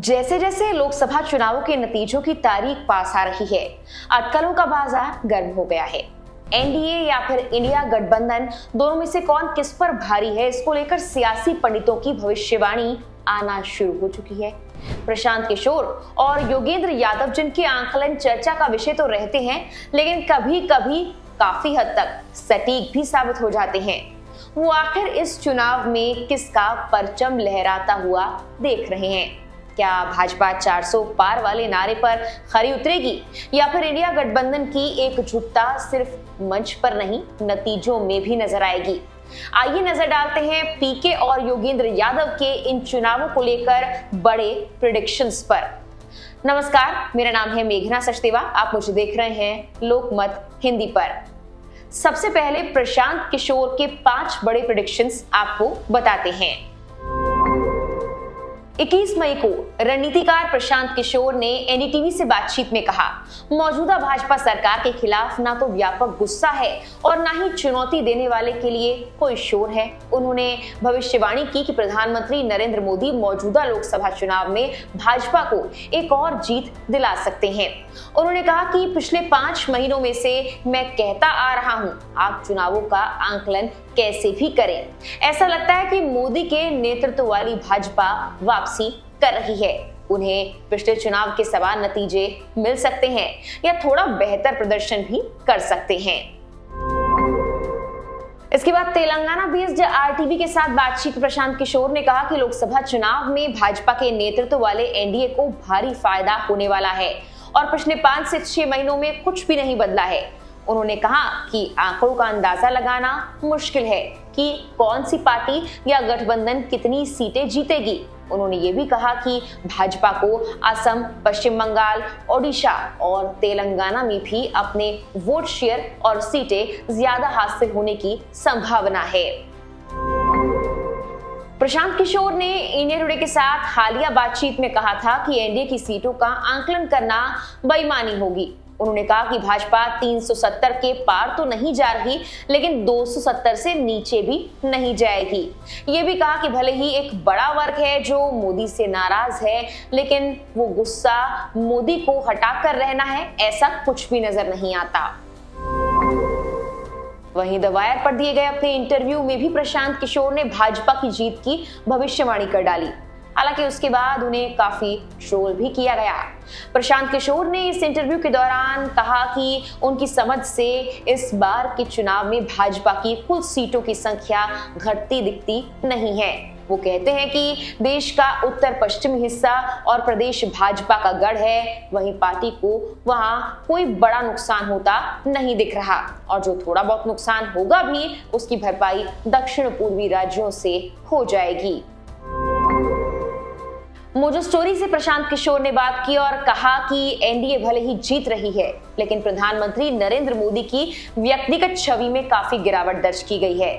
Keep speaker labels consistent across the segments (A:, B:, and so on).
A: जैसे जैसे लोकसभा चुनावों के नतीजों की तारीख पास आ रही है, अटकलों का बाजार गर्म हो गया है। एनडीए या फिर इंडिया गठबंधन, दोनों में से कौन किस पर भारी है, इसको लेकर सियासी पंडितों की भविष्यवाणी आना शुरू हो चुकी है। प्रशांत किशोर और योगेंद्र यादव, जिनके आंकलन चर्चा का विषय तो रहते हैं, लेकिन कभी कभी काफी हद तक सटीक भी साबित हो जाते हैं। वो आखिर इस चुनाव में किसका परचम लहराता हुआ देख रहे हैं? क्या भाजपा 400 पार वाले नारे पर खरी उतरेगी, या फिर इंडिया गठबंधन की एकजुटता सिर्फ मंच पर नहीं, नतीजों में भी नजर आएगी? आइए नजर डालते हैं पीके और योगेंद्र यादव के इन चुनावों को लेकर बड़े प्रेडिक्शंस पर। नमस्कार, मेरा नाम है मेघना सचदेवा। आप मुझे देख रहे हैं लोकमत हिंदी पर। सबसे पहले प्रशांत किशोर के 5 बड़े प्रेडिक्शंस आपको बताते हैं। 21 मई को रणनीतिकार प्रशांत किशोर ने एनडीटीवी से बातचीत में कहा, मौजूदा भाजपा सरकार के खिलाफ ना तो व्यापक गुस्सा है और ना ही चुनौती देने वाले के लिए कोई शोर है। उन्होंने भविष्यवाणी की कि प्रधानमंत्री नरेंद्र मोदी मौजूदा लोकसभा चुनाव में भाजपा को एक और जीत दिला सकते हैं। उन्होंने कहा कि पिछले 5 महीनों में से मैं कहता आ रहा हूं, आप चुनावों का आंकलन कैसे भी करें, ऐसा लगता है कि मोदी के नेतृत्व वाली भाजपा वापसी कर रही है। उन्हें पिछले चुनाव के समान नतीजे मिल सकते हैं या थोड़ा बेहतर प्रदर्शन भी कर सकते हैं। इसके बाद तेलंगाना बेस्ड आरटीवी के साथ बातचीत प्रशांत किशोर ने कहा कि लोकसभा चुनाव में भाजपा के नेतृत्व वाले एनडीए को भारी फायदा होने वाला है और पिछले 5 से 6 महीनों में कुछ भी नहीं बदला है। उन्होंने कहा कि आंकड़ों का अंदाजा लगाना मुश्किल है कि कौन सी पार्टी या गठबंधन कितनी सीटें जीतेगी। उन्होंने ये भी कहा कि भाजपा को असम, पश्चिम बंगाल, ओडिशा और तेलंगाना में भी अपने वोट शेयर और सीटें ज्यादा हासिल होने की संभावना है। प्रशांत किशोर ने इंडिया टुडे के साथ हालिया बातचीत में कहा था कि एनडीए की सीटों का आंकलन करना बेईमानी होगी। उन्होंने कहा कि भाजपा 370 के पार तो नहीं जा रही, लेकिन 270 से नीचे भी नहीं जाएगी। ये भी कहा कि भले ही एक बड़ा वर्ग है जो मोदी से नाराज है, लेकिन वो गुस्सा मोदी को हटाकर रहना है, ऐसा कुछ भी नजर नहीं आता। वहीं द वायर पर दिए गए अपने इंटरव्यू में भी प्रशांत किशोर ने भाजपा की जीत की भविष्यवाणी कर डाली। हालांकि उसके बाद उन्हें काफी ट्रोल भी किया गया। प्रशांत किशोर ने इस इंटरव्यू के दौरान कहा कि उनकी समझ से इस बार के चुनाव में भाजपा की कुल सीटों की संख्या घटती दिखती नहीं है। वो कहते हैं कि देश का उत्तर पश्चिमी हिस्सा और प्रदेश भाजपा का गढ़ है, वहीं पार्टी को वहां कोई बड़ा नुकसान होता नहीं दिख रहा, और जो थोड़ा बहुत नुकसान होगा भी उसकी भरपाई दक्षिण पूर्वी राज्यों से हो जाएगी। मोजो स्टोरी से प्रशांत किशोर ने बात की और कहा कि एनडीए भले ही जीत रही है, लेकिन प्रधानमंत्री नरेंद्र मोदी की व्यक्तिगत छवि में काफी गिरावट दर्ज की गई है।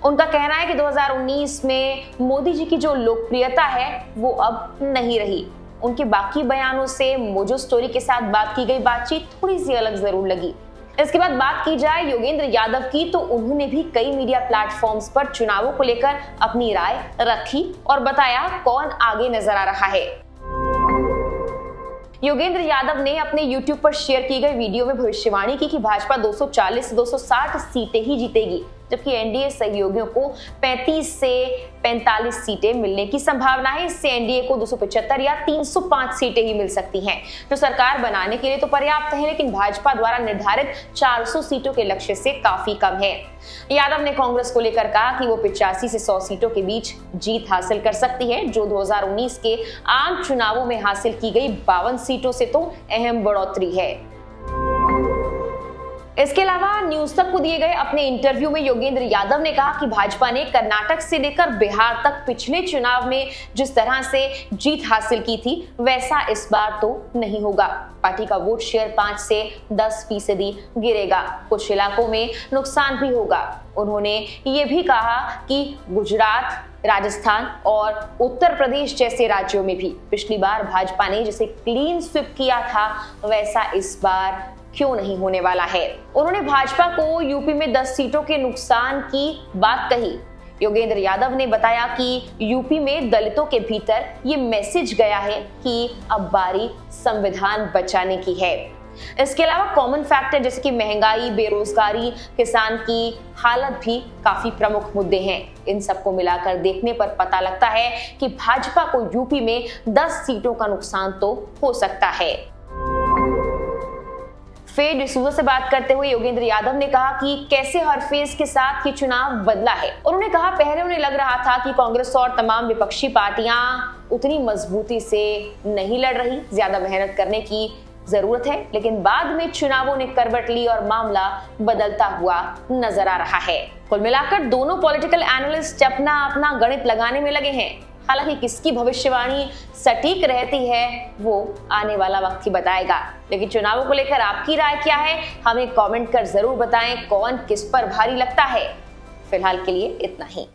A: उनका कहना है कि 2019 में मोदी जी की जो लोकप्रियता है वो अब नहीं रही। उनके बाकी बयानों से मोजो स्टोरी के साथ बात की गई बातचीत थोड़ी सी अलग जरूर लगी। इसके बाद बात की जाए योगेंद्र यादव की, तो उन्होंने भी कई मीडिया प्लेटफॉर्म्स पर चुनावों को लेकर अपनी राय रखी और बताया कौन आगे नजर आ रहा है। योगेंद्र यादव ने अपने YouTube पर शेयर की गई वीडियो में भविष्यवाणी की कि भाजपा 240 से 260 सीटें ही जीतेगी, जबकि एनडीए सहयोगियों को 35 से 45 सीटें मिलने की संभावना है। इससे एनडीए को 275 या 305 सीटें ही मिल सकती हैं, जो सरकार बनाने के लिए तो पर्याप्त है, लेकिन भाजपा द्वारा निर्धारित 400 सीटों के लक्ष्य से काफी कम है। यादव ने कांग्रेस को लेकर कहा कि वो 85 से 100 सीटों के बीच जीत हासिल कर सकती है, जो 2019 के आम चुनावों में हासिल की गई 52 सीटों से तो अहम बढ़ोतरी है। इसके अलावा न्यूज तक को दिए गए अपने इंटरव्यू में योगेंद्र यादव ने कहा कि भाजपा ने कर्नाटक से लेकर बिहार तक पिछले चुनाव में जिस तरह से जीत हासिल की थी, वैसा इस बार तो नहीं होगा। पार्टी का वोट शेयर 5 से 10% गिरेगा, कुछ इलाकों में नुकसान भी होगा। उन्होंने ये भी कहा कि गुजरात, राजस्थान और उत्तर प्रदेश जैसे राज्यों में भी पिछली बार भाजपा ने जिसे क्लीन स्वीप किया था, वैसा इस बार क्यों नहीं होने वाला है। उन्होंने भाजपा को यूपी में 10 सीटों के नुकसान की बात कही। योगेंद्र यादव ने बताया कि यूपी में दलितों के भीतर ये मैसेज गया है कि अब बारी संविधान बचाने की है। इसके अलावा कॉमन फैक्टर जैसे कि महंगाई, बेरोजगारी, किसान की हालत भी काफी प्रमुख मुद्दे हैं। इन सबको मिलाकर देखने पर पता लगता है कि भाजपा को यूपी में 10 सीटों का नुकसान तो हो सकता है। फेज डिसूजा से बात करते हुए योगेंद्र यादव ने कहा कि कैसे हर फेज के साथ ही चुनाव बदला है। उन्होंने कहा पहले उन्हें लग रहा था कि कांग्रेस और तमाम विपक्षी पार्टियां उतनी मजबूती से नहीं लड़ रही, ज्यादा मेहनत करने की जरूरत है, लेकिन बाद में चुनावों ने करवट ली और मामला बदलता हुआ नजर आ रहा है। कुल मिलाकर दोनों पॉलिटिकल एनालिस्ट अपना अपना गणित लगाने में लगे हैं। हालांकि किसकी भविष्यवाणी सटीक रहती है वो आने वाला वक्त ही बताएगा। लेकिन चुनावों को लेकर आपकी राय क्या है, हमें कमेंट कर जरूर बताएं। कौन किस पर भारी लगता है। फिलहाल के लिए इतना ही।